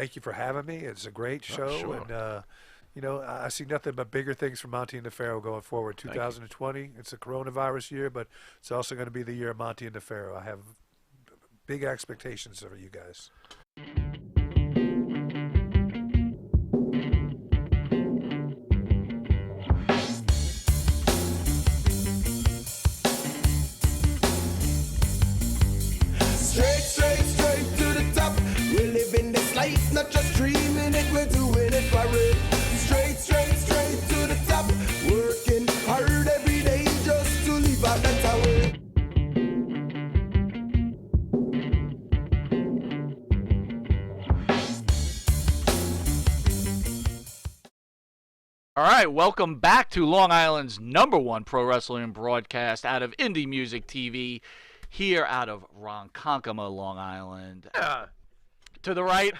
thank you for having me. It's a great show, Sure. and I see nothing but bigger things from Monty and DeFaro going forward. Thank you. 2020, it's a coronavirus year, but it's also going to be the year of Monty and DeFaro. I have big expectations for you guys. Straight to the top. We're living this life, not just dreaming it, we're doing it for real. Straight to the top. Working hard every day just to live out that way. All right, welcome back to Long Island's #1 pro wrestling broadcast out of Indie Music TV, here out of Ronkonkoma, Long Island. To the right,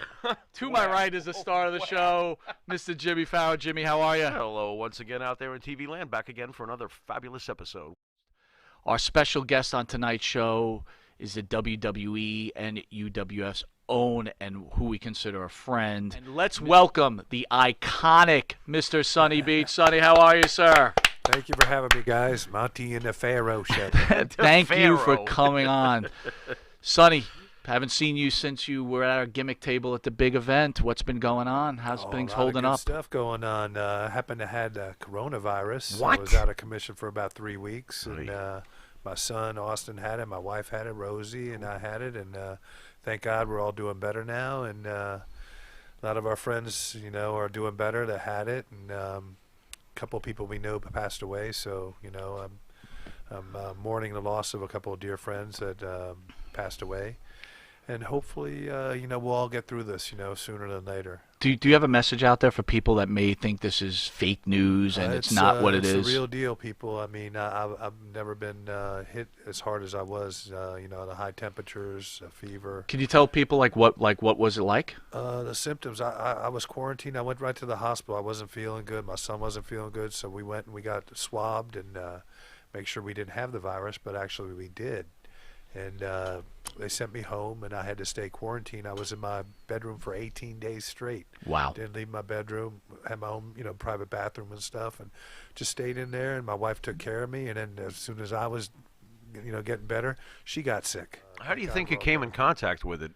to my right is the star of the show, Mr. Jimmy Farrow. Jimmy, how are you? Hello once again out there in TV land, back again for another fabulous episode. Our special guest on tonight's show is the WWE and UWF's own and who we consider a friend. And let's welcome the iconic Mr. Sonny Beach. Sonny, how are you, sir? Thank you for having me, guys. Monty and DeFaro show. Thank you for Pharaoh. coming on. Sonny, haven't seen you since you were at our gimmick table at the big event. What's been going on? How's things A lot of holding good up? Stuff going on. Happened to had coronavirus. What? I was out of commission for about 3 weeks, Right. and my son Austin had it, my wife had it, Rosie, and I had it, and thank God we're all doing better now, and a lot of our friends, are doing better that had it, and a couple of people we know passed away, so I'm mourning the loss of a couple of dear friends that passed away, and hopefully we'll all get through this sooner than later. Do you have a message out there for people that may think this is fake news and it's not what it is? It's the real deal, people. I mean, I've never been hit as hard as I was. The high temperatures, fever. Can you tell people what was it like? The symptoms. I was quarantined. I went right to the hospital. I wasn't feeling good. My son wasn't feeling good, so we went and we got swabbed and make sure we didn't have the virus, but actually we did. And they sent me home, and I had to stay quarantined. I was in my bedroom for 18 days straight. Wow. Didn't leave my bedroom. Had my own, private bathroom and stuff, and just stayed in there. And my wife took care of me. And then as soon as I was, getting better, she got sick. How do you think you came in contact with it?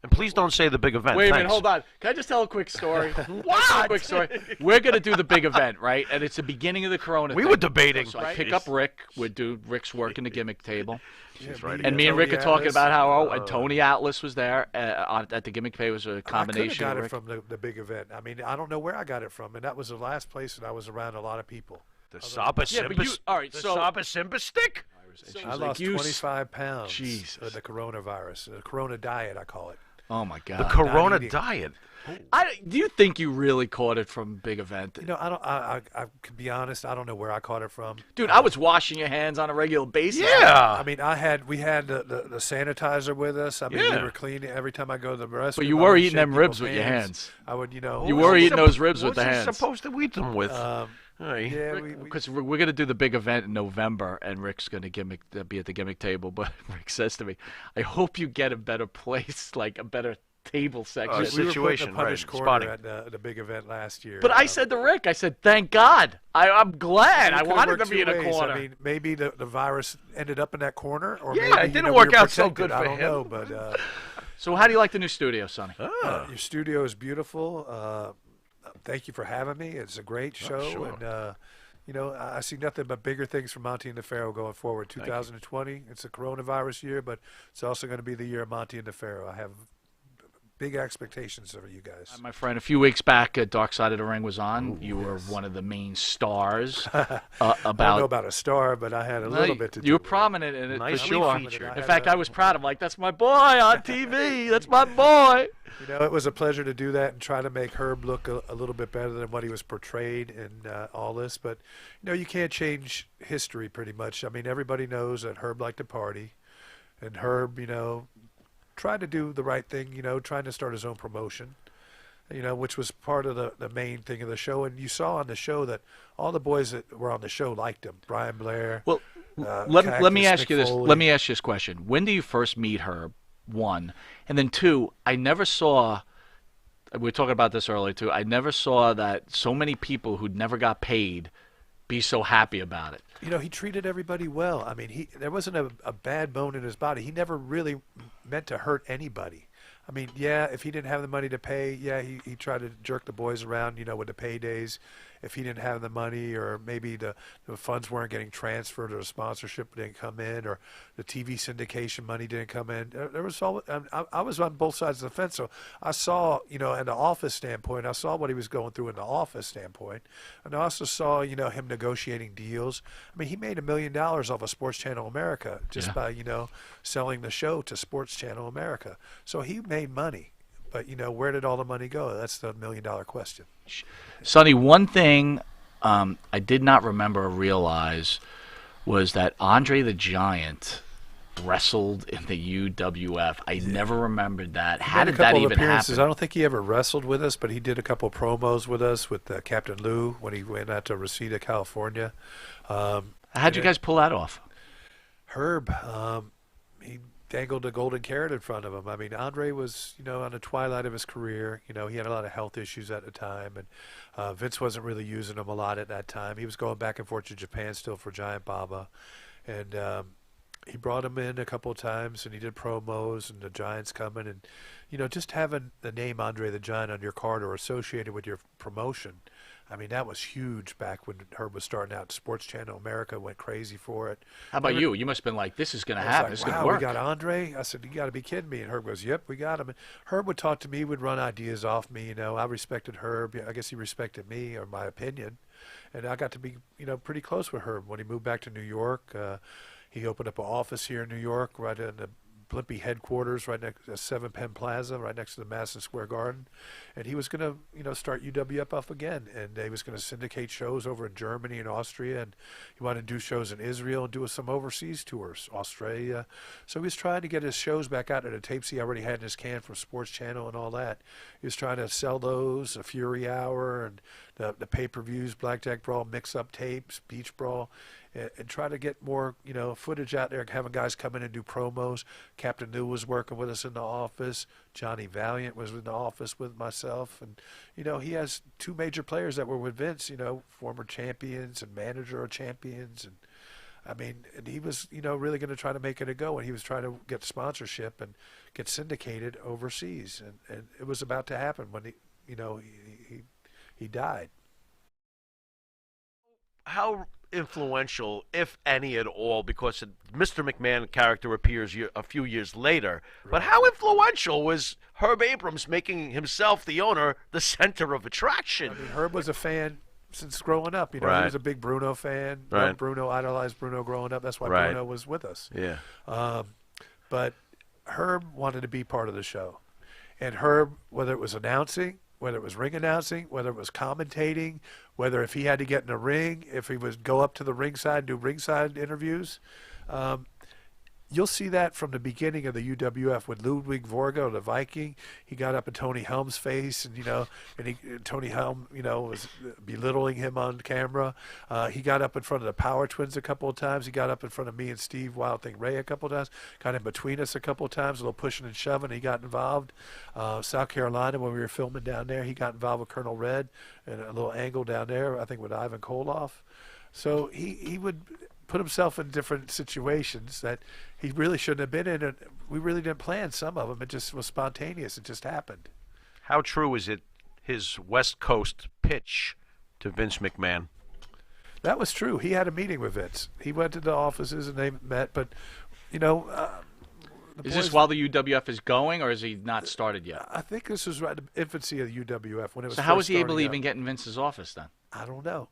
And please don't say the big event. Wait a minute, Thanks. hold on. Can I just tell a quick story? What? A quick story. We're going to do the big event, right? And it's the beginning of the corona We thing. were debating. So I pick up Rick. Rick's working the gimmick table. She's right. And me and Tony Rick are talking Atlas. about how and Tony Atlas was there at the gimmick table. It was a combination I of could have Rick. got it from the big event. I mean, I don't know where I got it from, and that was the last place that I was around a lot of people. The Saba Yeah, but Simba, you- all right, the so- Saba Simba stick? I lost 25 pounds Jesus. of the coronavirus, the corona diet, I call it. Oh, my God. The Corona eating. diet. Do you think you really caught it from big event? I don't. I can be honest. I don't know where I caught it from. Dude, I was washing your hands on a regular basis. Yeah. I mean, we had the sanitizer with us. I mean, Yeah. we were cleaning every time I go to the restroom. But you I were would eating shake them ribs people's with your hands. I would, You were eating those ribs with the What's he hands. supposed to eat them with? Hey. Yeah, Because we're going to do the big event in November, and Rick's going to be at the gimmick table. But Rick says to me, I hope you get a better place, like a better table section. we were put in situation, the punish right, corner spotting. at the big event last year. But I said to Rick, I said, thank God. I'm glad. it I could've wanted worked to be in two a ways. corner. I mean, maybe the virus ended up in that corner, or Yeah, maybe, it didn't we work were out so protected. good I for don't him. know, but So how do you like the new studio, Sonny? your studio is beautiful. Thank you for having me. It's a great show, sure. and I see nothing but bigger things from Monty and DeFaro going forward. you. 2020, it's a coronavirus year, but it's also going to be the year of Monty and DeFaro. I have big expectations for you guys. My friend, a few weeks back, Dark Side of the Ring was on. You were one of the main stars. I don't know about a star, but I had a little bit to do You were with it. prominent in it, Nicely for sure. featured. In fact, I was proud. I'm like, that's my boy on TV. That's my boy. It was a pleasure to do that and try to make Herb look a little bit better than what he was portrayed in all this. But, you can't change history pretty much. I mean, everybody knows that Herb liked to party. And Herb, tried to do the right thing, trying to start his own promotion, which was part of the main thing of the show. And you saw on the show that all the boys that were on the show liked him. Brian Blair. Well, let me Cactus, ask you Mick this. Foley. Let me ask you this question. When do you first meet Herb? One, and then two, I never saw we were talking about this earlier too. I never saw that so many people who never got paid be so happy about it. You know, he treated everybody well. I mean, there wasn't a bad bone in his body. He never really meant to hurt anybody. I mean, yeah, if he didn't have the money to pay, yeah, he tried to jerk the boys around, you know, with the paydays. If he didn't have the money, or maybe the funds weren't getting transferred, or the sponsorship didn't come in, or the TV syndication money didn't come in, there was all. I was on both sides of the fence, so I saw, you know, in the office standpoint, I saw what he was going through in the office standpoint, and I also saw, you know, him negotiating deals. I mean, he made $1 million off of Sports Channel America just by, you know, selling the show to Sports Channel America. So he made money. But, you know, where did all the money go? That's the $1 million question. Sonny, one thing I did not remember or realize was that Andre the Giant wrestled in the UWF. I never remembered that. How did that even happen? I don't think he ever wrestled with us, but he did a couple of promos with us with Captain Lou when he went out to Reseda, California. How'd you guys pull that off? Herb, he dangled a golden carrot in front of him. I mean, Andre was, you know, on the twilight of his career. You know, he had a lot of health issues at the time, and Vince wasn't really using him a lot at that time. He was going back and forth to Japan still for Giant Baba, and he brought him in a couple of times, and he did promos, and the Giants coming, and, you know, just having the name Andre the Giant on your card or associated with your promotion. I mean, that was huge back when Herb was starting out. Sports Channel America went crazy for it. How about you? You must have been like, this is going to happen. Like, this is going wow, to work. We got Andre? I said, you got to be kidding me. And Herb goes, yep, we got him. And Herb would talk to me, would run ideas off me. You know, I respected Herb. I guess he respected me, or my opinion. And I got to be, you know, pretty close with Herb. When he moved back to New York, he opened up an office here in New York, right in the Blimpie headquarters, right next to 7 Penn Plaza, right next to the Madison Square Garden. And he was going to, you know, start UWF up again. And he was going to syndicate shows over in Germany and Austria. And he wanted to do shows in Israel and do some overseas tours, Australia. So he was trying to get his shows back out of the tapes he already had in his can from Sports Channel and all that. He was trying to sell those, a Fury Hour and the pay-per-views, Blackjack Brawl, mix-up tapes, Beach Brawl. And try to get more, you know, footage out there, having guys come in and do promos. Captain New was working with us in the office. Johnny Valiant was in the office with myself. And, you know, he has 2 major players that were with Vince, you know, former champions and manager of champions. And, I mean, and he was, you know, really going to try to make it a go. And he was trying to get sponsorship and get syndicated overseas. And it was about to happen when he, you know, he died. How influential, if any at all, because Mr. McMahon character appears a few years later, but how influential was Herb Abrams making himself the owner the center of attraction? I mean, Herb was a fan since growing up. You know, he was a big Bruno fan. Right. Bruno, idolized Bruno growing up. That's why Bruno was with us. Yeah. But Herb wanted to be part of the show. And Herb, whether it was announcing, whether it was ring announcing, whether it was commentating, whether if he had to get in a ring, if he would go up to the ringside and do ringside interviews. You'll see that from the beginning of the UWF with Ludwig Vorgo, the Viking. He got up in Tony Helm's face, and, you know, Tony Helm, you know, was belittling him on camera. He got up in front of the Power Twins a couple of times. He got up in front of me and Steve Wild Thing Ray a couple of times. Got in between us a couple of times, a little pushing and shoving. He got involved. South Carolina, when we were filming down there, he got involved with Colonel Red and a little angle down there, I think with Ivan Koloff. So he would put himself in different situations that he really shouldn't have been in. And we really didn't plan some of them. It just was spontaneous. It just happened. How true is it, his West Coast pitch to Vince McMahon? That was true. He had a meeting with Vince. He went to the offices and they met. But, you know, is this while the UWF is going, or is he not started yet? I think this was right at the infancy of the UWF when it was. So how was he able to starting even out. get in Vince's office then? I don't know.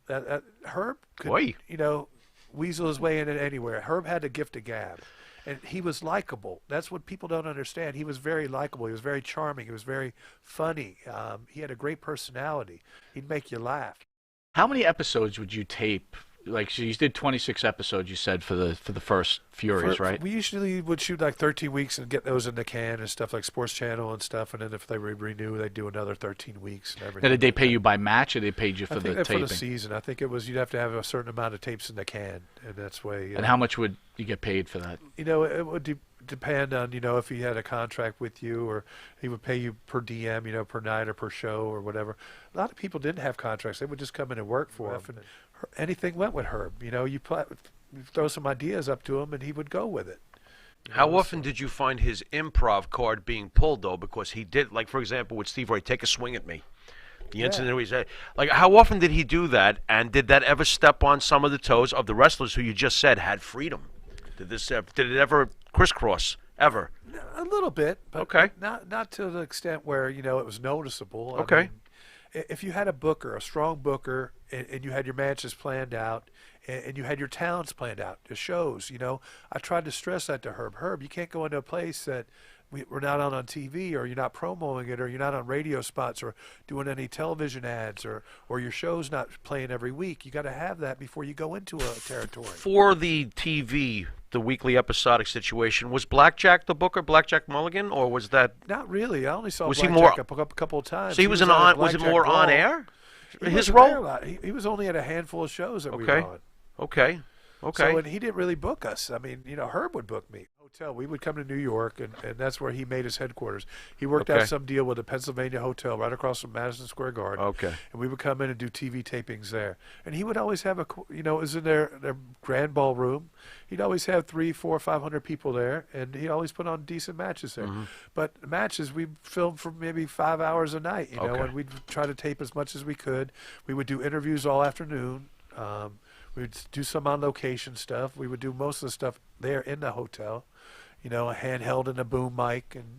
Herb could, Boy. you know, weasel his way in it anywhere. Herb had the gift of gab, and he was likable. That's what people don't understand. He was very likable. He was very charming. He was very funny. He had a great personality. He'd make you laugh. How many episodes would you tape? Like, so you did 26 episodes, you said, for the first Furies, right? We usually would shoot like 13 weeks and get those in the can and stuff, like Sports Channel and stuff. And then if they renew, they'd do another 13 weeks and everything. Now, did they pay you by match, or they paid you for I think the taping? for the season. I think it was you'd have to have a certain amount of tapes in the can, and that's way. And how much would you get paid for that? You know, it would depend on, if he had a contract with you, or he would pay you per diem, per night or per show or whatever. A lot of people didn't have contracts. They would just come in and work for him. And anything went with Herb. You throw some ideas up to him and he would go with it. How often did you find his improv card being pulled, though? Because he did, like, for example, with Steve Roy, take a swing at me. The incident where he said, like, how often did he do that? And did that ever step on some of the toes of the wrestlers who you just said had freedom? Did it ever crisscross? Ever? A little bit, but okay. Not to the extent where, it was noticeable. Okay. I mean, if you had a booker, a strong booker, and you had your matches planned out, and you had your talents planned out, the shows, I tried to stress that to Herb. Herb, you can't go into a place that we're not on TV, or you're not promoting it, or you're not on radio spots, or doing any television ads, or your show's not playing every week. You got to have that before you go into a territory. For the TV, the weekly episodic situation, was Blackjack the booker, Blackjack Mulligan, or was that? Not really. I only saw was Blackjack he more, a couple of times. So he was was it more on air? His wasn't role? there a lot. He was only at a handful of shows that we were on. Okay. So, and he didn't really book us. I mean, Herb would book me. Hotel. We would come to New York, and that's where he made his headquarters. He worked out some deal with a Pennsylvania hotel right across from Madison Square Garden. Okay. And we would come in and do TV tapings there. And he would always have it was in their grand ballroom. He'd always have 300, 400, 500 people there, and he always put on decent matches there. Mm-hmm. But matches, we filmed for maybe 5 hours a night, and we'd try to tape as much as we could. We would do interviews all afternoon. We would do some on location stuff. We would do most of the stuff there in the hotel, a handheld and a boom mic, and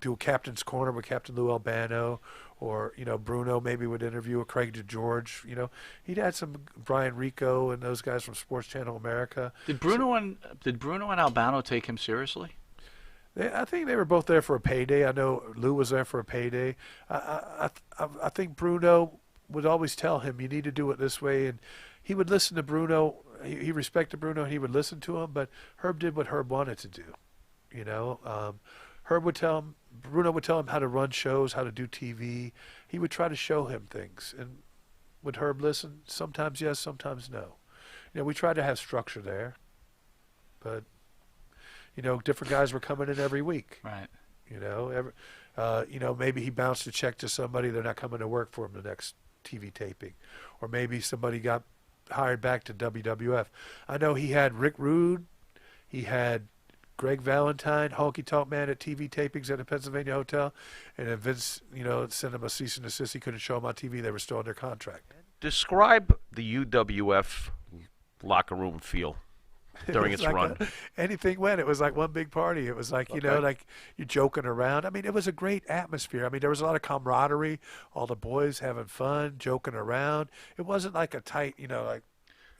do a captain's corner with Captain Lou Albano, or Bruno maybe would interview a Craig DeGeorge. He'd had some Brian Rico and those guys from Sports Channel America. Did Bruno and Albano take him seriously? I think they were both there for a payday. I know Lou was there for a payday. I think Bruno would always tell him, you need to do it this way, and he would listen to Bruno. He respected Bruno, and he would listen to him, but Herb did what Herb wanted to do. Herb would tell him, Bruno would tell him how to run shows, how to do TV. He would try to show him things. And would Herb listen? Sometimes yes, sometimes no. We tried to have structure there, but different guys were coming in every week. Right. Maybe he bounced a check to somebody, they're not coming to work for him the next TV taping, or maybe somebody got hired back to WWF. I know he had Rick Rude, he had Greg Valentine, Honky Tonk Man at TV tapings at a Pennsylvania hotel, and then Vince, sent him a cease and desist. He couldn't show them on TV. They were still under contract. Describe the UWF locker room feel during its run. Anything went. It was like one big party. It was like, like you're joking around. I mean, it was a great atmosphere. I mean, there was a lot of camaraderie, all the boys having fun, joking around. It wasn't like a tight,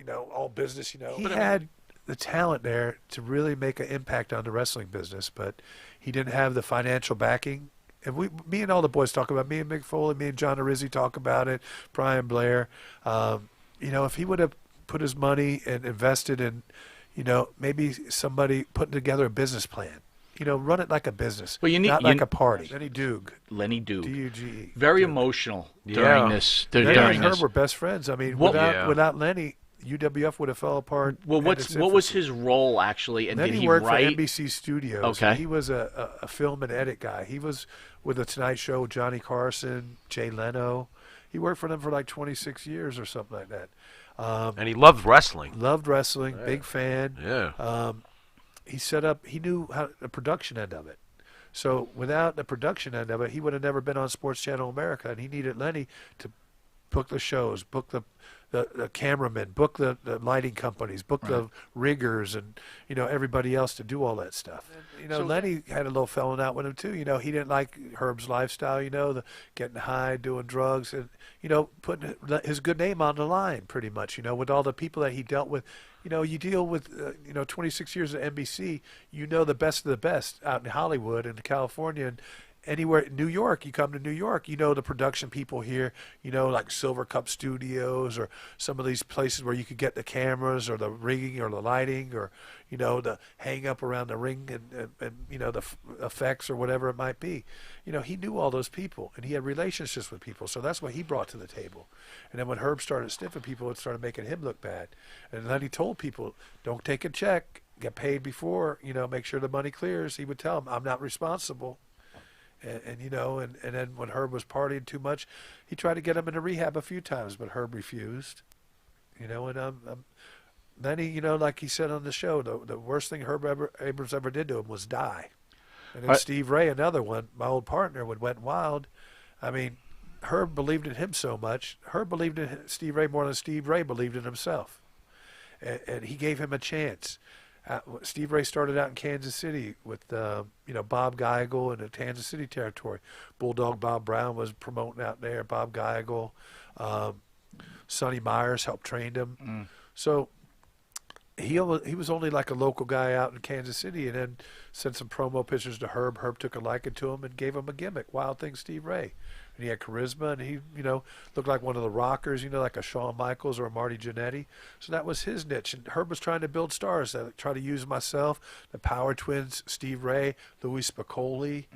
all business, He had the talent there to really make an impact on the wrestling business, but he didn't have the financial backing. And me and all the boys talk about, me and Mick Foley, me and John Arizzi talk about it, Brian Blair. If he would have put his money and invested in, maybe somebody putting together a business plan. Run it like a business, not like a party. Lenny Doog. D-U-G-E. Very emotional during this. Lenny and Herb were best friends. I mean, without Lenny, UWF would have fell apart. Well, what was his role actually? And Lenny did he worked write? for NBC Studios. Okay. He was a film and edit guy. He was with The Tonight Show, Johnny Carson, Jay Leno. He worked for them for like 26 years or something like that. And he loved wrestling. Big fan. Yeah. He knew how the production end of it. So without the production end of it, he would have never been on Sports Channel America, and he needed Lenny to book the shows, book the cameramen, book the lighting companies, book the riggers, and everybody else to do all that stuff. And, so Lenny had a little falling out with him too. He didn't like Herb's lifestyle. The getting high, doing drugs, and putting his good name on the line pretty much. With all the people that he dealt with. You deal with 26 years at NBC. The best of the best out in Hollywood and California and anywhere. New York, you come to New York, the production people here, like Silver Cup Studios or some of these places where you could get the cameras or the rigging or the lighting or the hang up around the ring and the effects or whatever it might be. He knew all those people and he had relationships with people, so that's what he brought to the table. And then when Herb started sniffing people, it started making him look bad. And then he told people, don't take a check. get paid before, make sure the money clears. He would tell him, I'm not responsible. And then when Herb was partying too much, he tried to get him into rehab a few times, but Herb refused. Then he, like he said on the show, the worst thing Abrams ever did to him was die. And then Steve Ray, another one, my old partner, went wild. I mean, Herb believed in him so much. Herb believed in Steve Ray more than Steve Ray believed in himself. And he gave him a chance. Steve Ray started out in Kansas City with, Bob Geigel in the Kansas City territory. Bulldog Bob Brown was promoting out there. Bob Geigel. Sonny Myers helped train him. So he was only like a local guy out in Kansas City, and then sent some promo pictures to Herb. Herb took a liking to him and gave him a gimmick, Wild Thing Steve Ray. And he had charisma, and he, looked like one of the rockers, like a Shawn Michaels or a Marty Jannetty. So that was his niche. And Herb was trying to build stars. I tried to use myself, the Power Twins, Steve Ray, Louis Spicolli,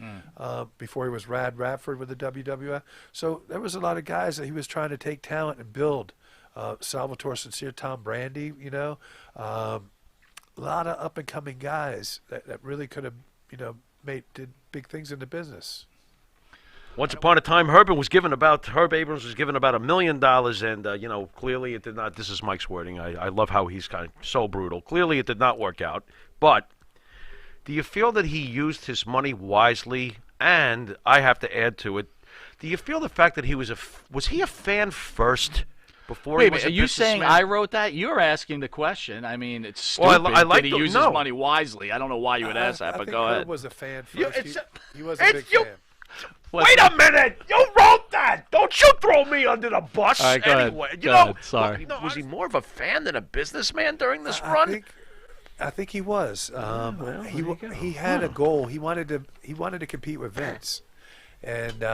before he was Rad Radford with the WWF. So there was a lot of guys that he was trying to take talent and build. Salvatore Sincere, Tom Brandy, a lot of up-and-coming guys that really could have, did big things in the business. Once upon a time, Herb Abrams was given about $1 million, and clearly it did not. This is Mike's wording. I love how he's kind of so brutal. Clearly, it did not work out. But do you feel that he used his money wisely? And I have to add to it. Do you feel the fact that he was he a fan first? Before Wait, are you saying I wrote that? You're asking the question. I mean, it's stupid. Well, I like did he use his money wisely? I don't know why you would ask that, but go ahead. Herb was a fan first. He was a big fan. Wait a minute! You wrote that! Don't you throw me under the bus! All right, go anyway, ahead. Go ahead. Sorry. Was he more of a fan than a businessman during this run? I think he was. He had a goal. He wanted to compete with Vince. And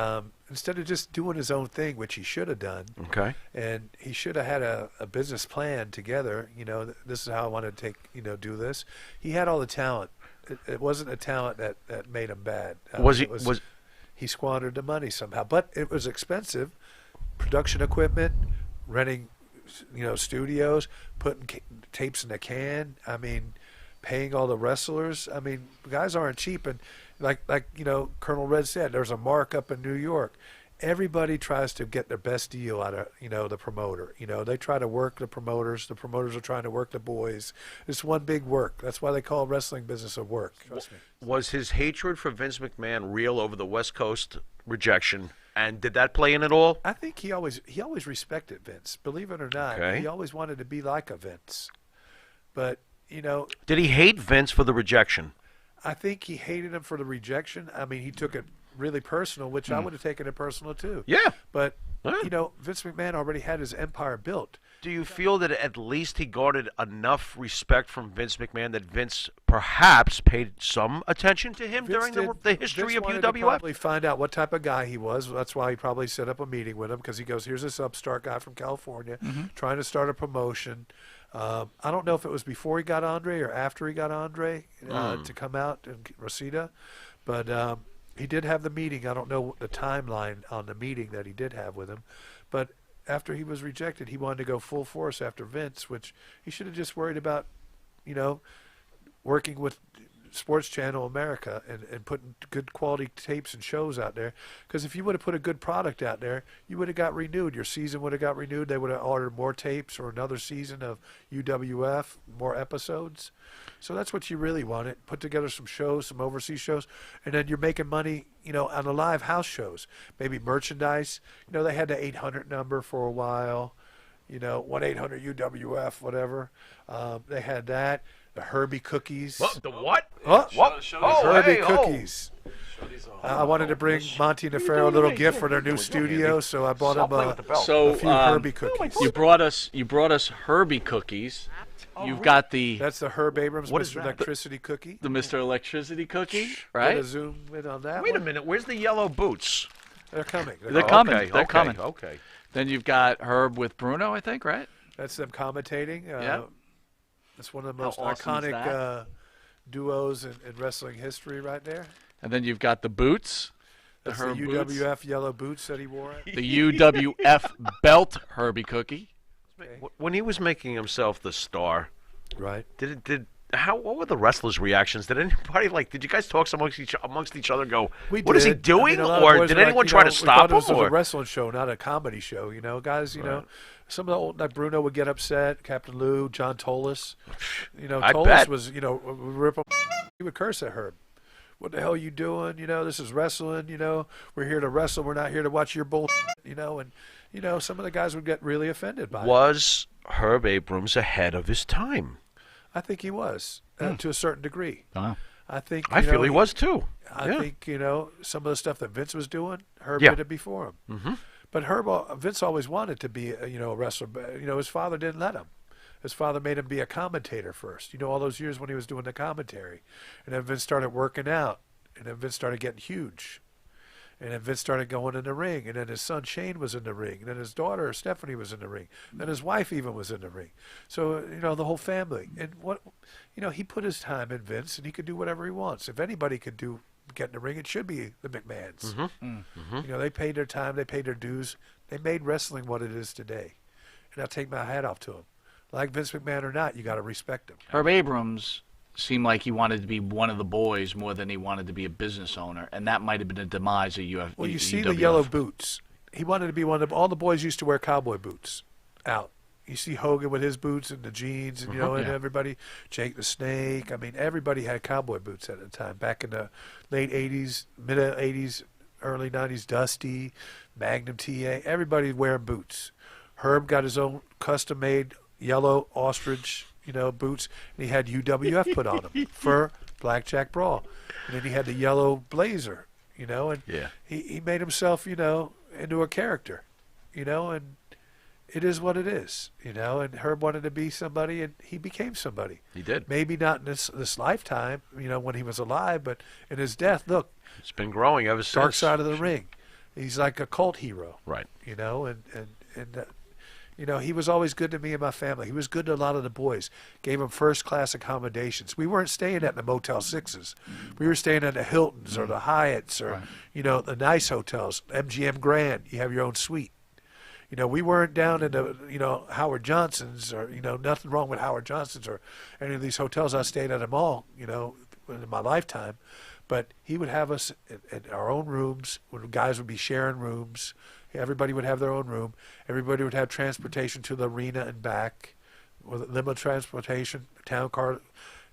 instead of just doing his own thing, which he should have done, and he should have had a business plan together. This is how I want to do this. He had all the talent. It wasn't a talent that made him bad. He squandered the money somehow, but it was expensive. Production equipment, renting, studios, putting tapes in a can. I mean, paying all the wrestlers. I mean, guys aren't cheap, and like Colonel Red said, there's a markup in New York. Everybody tries to get their best deal out of the promoter. They try to work the promoters. The promoters are trying to work the boys. It's one big work. That's why they call wrestling business a work. Trust me. Was his hatred for Vince McMahon real over the West Coast rejection? And did that play in at all? I think he always respected Vince. Believe it or not, he always wanted to be like a Vince. But did he hate Vince for the rejection? I think he hated him for the rejection. I mean, he took it really personal, which I would have taken it personal too. Yeah. But Vince McMahon already had his empire built. Do you feel that at least he garnered enough respect from Vince McMahon that Vince perhaps paid some attention to him during the history of UWF? Vince wanted to probably find out what type of guy he was. That's why he probably set up a meeting with him, because he goes, here's this upstart guy from California trying to start a promotion. I don't know if it was before he got Andre or after he got Andre to come out and Rosita, but he did have the meeting. I don't know the timeline on the meeting that he did have with him, but after he was rejected, he wanted to go full force after Vince, which he should have just worried about, working with Sports Channel America and putting good quality tapes and shows out there. Because if you would have put a good product out there, you would have got renewed. Your season would have got renewed. They would have ordered more tapes or another season of UWF, more episodes. So that's what you really wanted. Put together some shows, some overseas shows, and then you're making money, on the live house shows. Maybe merchandise. They had the 800 number for a while, 1-800-UWF, whatever. They had that. The Herbie cookies. What? The what? What? Herbie cookies. I wanted to bring Monty and the Pharaoh a little gift for their new studio, so I bought them a few Herbie cookies. You brought us Herbie cookies. You've got That's the Herb Abrams Mr. Electricity cookie. The Mr. Electricity cookie, right? Gonna zoom in on that. Wait a minute. Where's the yellow boots? They're coming. They're coming. They're coming. Okay. Then you've got Herb with Bruno, I think, right? That's them commentating. Yeah. It's one of the most awesome is iconic duos in wrestling history right there. And then you've got the boots. That's Herb the boots. UWF yellow boots that he wore. The UWF belt Herbie cookie. When he was making himself the star, Right. did what were the wrestlers' reactions? Did anybody did you guys talk amongst each other and go, We what is he did. doing? A lot of Or boys did were anyone like, try to we stop thought him? this was Or a wrestling show, not a comedy show. Guys. Some of the old like Bruno would get upset. Captain Lou, John Tolis. I Tolis bet. was rip him. He would curse at Herb. What the hell are you doing? This is wrestling. We're here to wrestle. We're not here to watch your bull. And some of the guys would get really offended by it. Was Herb Abrams ahead of his time? I think he was to a certain degree. Wow. I think I feel he was too. I think some of the stuff that Vince was doing, Herb Yeah. did it before him. Mm-hmm. But Vince always wanted to be a wrestler. But his father didn't let him. His father made him be a commentator first. All those years when he was doing the commentary, and then Vince started working out, and then Vince started getting huge. And then Vince started going in the ring. And then his son Shane was in the ring. And then his daughter Stephanie was in the ring. And then his wife even was in the ring. So, the whole family. And he put his time in Vince, and he could do whatever he wants. If anybody could get in the ring, it should be the McMahons. Mm-hmm. Mm-hmm. They paid their time. They paid their dues. They made wrestling what it is today. And I take my hat off to them. Like Vince McMahon or not, you got to respect him. Herb Abrams seemed like he wanted to be one of the boys more than he wanted to be a business owner, and that might have been a demise of UF. Well, you see UWF. the yellow boots. He wanted to be one of all the boys used to wear cowboy boots out. You see Hogan with his boots and the jeans, and and Yeah. everybody, Jake the Snake. I mean, everybody had cowboy boots at the time. Back in the late '80s, mid '80s, early '90s, Dusty, Magnum TA. Everybody wearing boots. Herb got his own custom-made yellow ostrich, boots, and he had UWF put on him for Blackjack Brawl, and then he had the yellow blazer, and Yeah. he made himself, into a character, and it is what it is, and Herb wanted to be somebody, and he became somebody. He did. Maybe not in this lifetime, when he was alive, but in his death, look, It's been growing ever since. Dark Side of the Ring. He's like a cult hero. Right. He was always good to me and my family. He was good to a lot of the boys. Gave them first-class accommodations. We weren't staying at the Motel 6s. We were staying at the Hiltons or the Hyatts or, the nice hotels. MGM Grand, you have your own suite. We weren't down in the, Howard Johnson's or, nothing wrong with Howard Johnson's or any of these hotels. I stayed at them all, in my lifetime. But he would have us in our own rooms when guys would be sharing rooms. Everybody would have their own room. Everybody would have transportation to the arena and back, with limo transportation, a town car,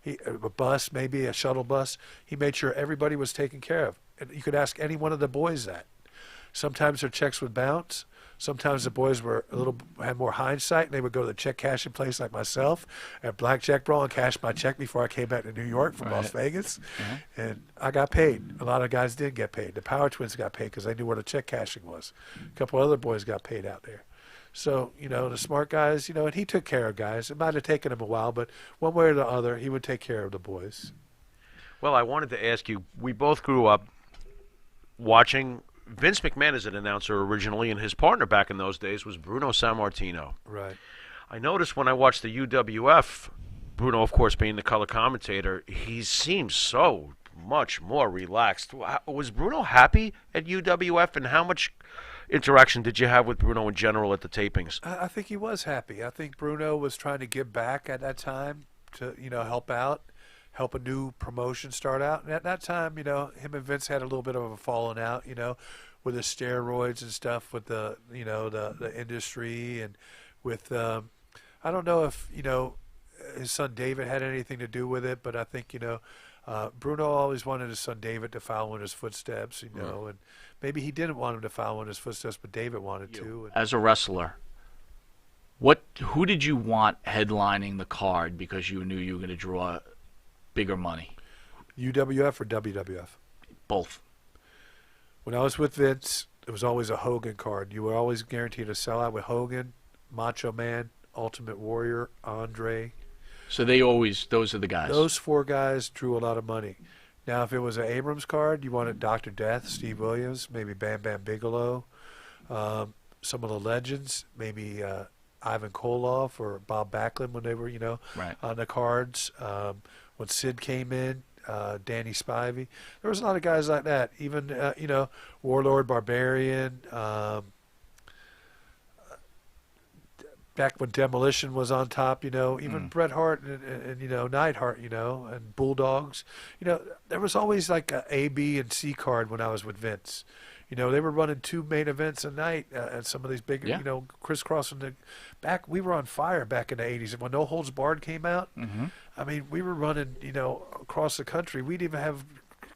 a bus, maybe a shuttle bus. He made sure everybody was taken care of. And you could ask any one of the boys that. Sometimes their checks would bounce. Sometimes the boys had more hindsight, and they would go to the check cashing place like myself at Blackjack Brawl and cash my check before I came back to New York from Las Vegas. And I got paid. A lot of guys did get paid. The Power Twins got paid because they knew where the check cashing was. A couple other boys got paid out there. So, the smart guys, and he took care of guys. It might have taken him a while, but one way or the other, he would take care of the boys. Well, I wanted to ask you, we both grew up watching Vince McMahon as an announcer originally, and his partner back in those days was Bruno Sammartino. Right. I noticed when I watched the UWF, Bruno, of course, being the color commentator, he seems so much more relaxed. Was Bruno happy at UWF, and how much interaction did you have with Bruno in general at the tapings? I think he was happy. I think Bruno was trying to give back at that time to, help out, help a new promotion start out. And at that time, him and Vince had a little bit of a falling out, with the steroids and stuff with the, the industry and with, I don't know if, his son David had anything to do with it, but I think, Bruno always wanted his son David to follow in his footsteps, and maybe he didn't want him to follow in his footsteps, but David wanted to. And As a wrestler, who did you want headlining the card because you knew you were going to draw bigger money? UWF or WWF? Both. When I was with Vince, it was always a Hogan card. You were always guaranteed a sellout with Hogan, Macho Man, Ultimate Warrior, Andre. So those are the guys. Those four guys drew a lot of money. Now, if it was an Abrams card, you wanted Dr. Death, Steve Williams, maybe Bam Bam Bigelow, some of the legends, maybe Ivan Koloff or Bob Backlund when they were, on the cards. When Sid came in, Danny Spivey. There was a lot of guys like that. Even, Warlord Barbarian, back when Demolition was on top, even Bret Hart and Neidhart, and Bulldogs, there was always like a B, and C card when I was with Vince. They were running 2 main events a night at some of these big, crisscrossing the back. We were on fire back in the 80s. And when No Holds Barred came out, I mean, we were running, across the country. We'd even have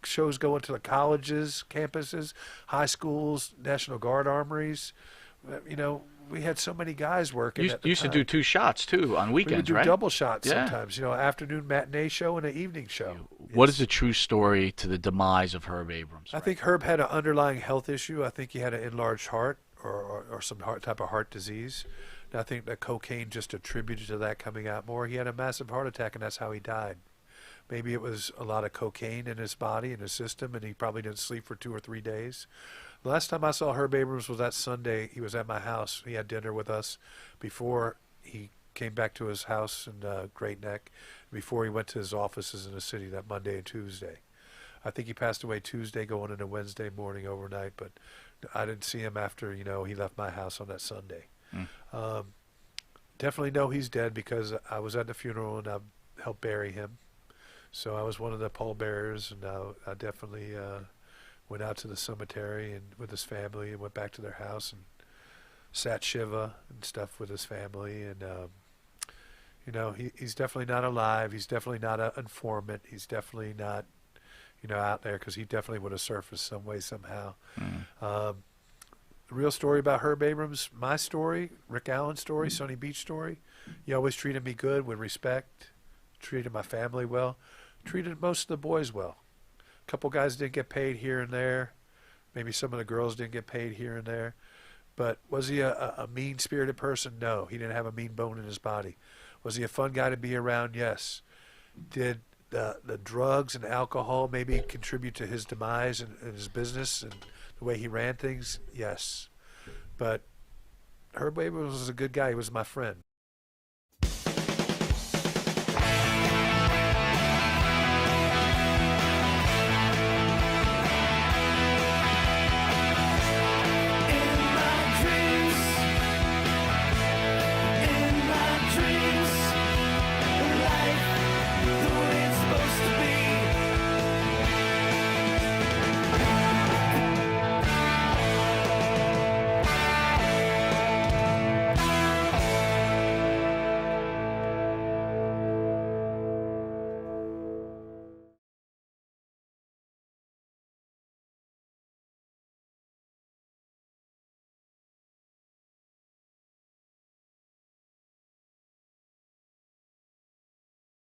shows going to the colleges, campuses, high schools, National Guard armories. We had so many guys working. You used to do 2 shots too on weekends, we would do right? double shots Yeah. sometimes. Afternoon matinee show and an evening show. What is the true story to the demise of Herb Abrams? I think Herb had an underlying health issue. I think he had an enlarged heart or some type of heart disease. And I think that cocaine just attributed to that coming out more. He had a massive heart attack, and that's how he died. Maybe it was a lot of cocaine in his body, in his system, and he probably didn't sleep for 2 or 3 days. The last time I saw Herb Abrams was that Sunday. He was at my house. He had dinner with us before he came back to his house in Great Neck, before he went to his offices in the city that Monday and Tuesday. I think he passed away Tuesday going into Wednesday morning overnight, but I didn't see him after, he left my house on that Sunday. Definitely know he's dead because I was at the funeral and I helped bury him. So I was one of the pallbearers, and I definitely went out to the cemetery and with his family and went back to their house and sat Shiva and stuff with his family. And, he's definitely not alive. He's definitely not an informant. He's definitely not, out there, because he definitely would have surfaced some way, somehow. The real story about Herb Abrams, my story, Rick Allen's story, Sonny Beach story, he always treated me good, with respect, treated my family well, treated most of the boys well. A couple guys didn't get paid here and there. Maybe some of the girls didn't get paid here and there. But was he a mean-spirited person? No. He didn't have a mean bone in his body. Was he a fun guy to be around? Yes. Did the drugs and alcohol maybe contribute to his demise and his business and the way he ran things? Yes. But Herb Abrams was a good guy. He was my friend.